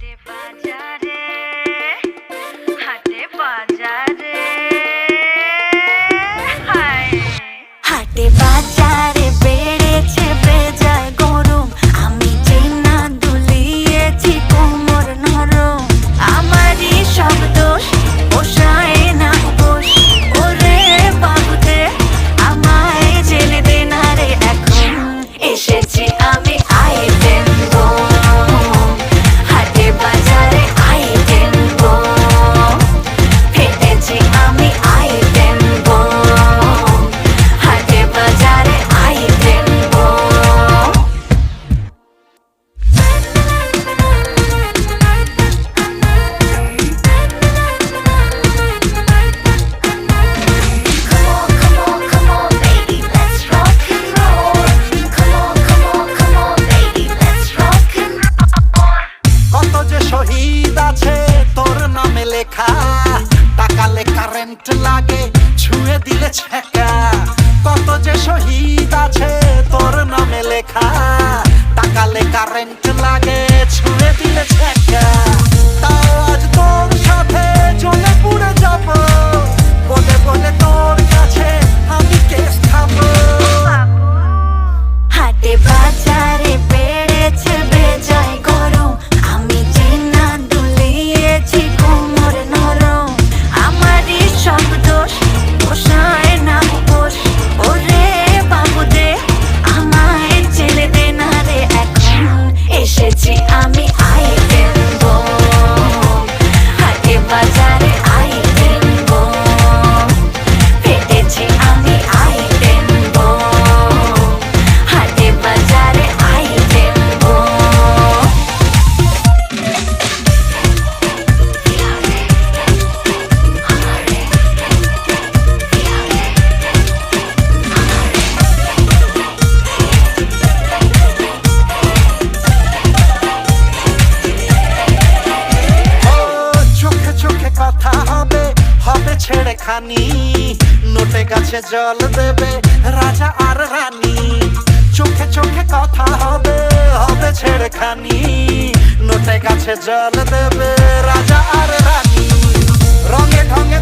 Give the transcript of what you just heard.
হাটে বাজারে হাটে বাজারে বেড়েছে বেজায় গরম, আমি যে না দুলিয়েছি কোমর নরম। আমারই সব দোষ, পোষায় না পোষ। ওরে বাবুতে আমায় জেলে দে না রে, এখন এসেছি আমি আইটেম বম। হাটে বাজারে আইটেম বম, ফেটেছি আমি আইটেম বম। হাটে বাজারে item bomb. Come on, come on, come on, baby, let's rock and roll. Come on, come on, come on, baby, let's rock and roll. কত যে শহীদ আছে তোর নামে লেখা, টাকালে কারেন্ট লাগে ছুঁয়ে দিলে ছেঁকা। কত যে শহীদ আছে তোর নামে লেখা, টাকালে কারেন্ট লাগে ছুঁয়ে দিলে ছেঁকা। তাও আজ তোর সাথে চলে পুড়ে যাব, বলে বলে তোর কাছে আমি কেস খাবো। হাটে বাজারে বেড়েছে বেজায় গরম, আমি যে না দুলিয়েছি কোমর নরম। আমারই সব দোষ, পোষায় না পোষ। ওরে বাবুদে আমায় ছেলে দে না রে, এখন এসেছি আমি আইটেম বম। হাটে বাজারে আইটেম বম, ফেটেছি আমি আইটেম বম। হাটে বাজারে আইটেম বম। ও চোখে চোখে কথা হবে, হবে ছেড়ে খানি। নোটে গাছে জল দেবে রাজা আর রানী। চোখে চোখে কথা হবে, হবে ছেড়ে খানি। নোটে গাছে জল দেবে রাজা আর রানী। রঙে ঢঙে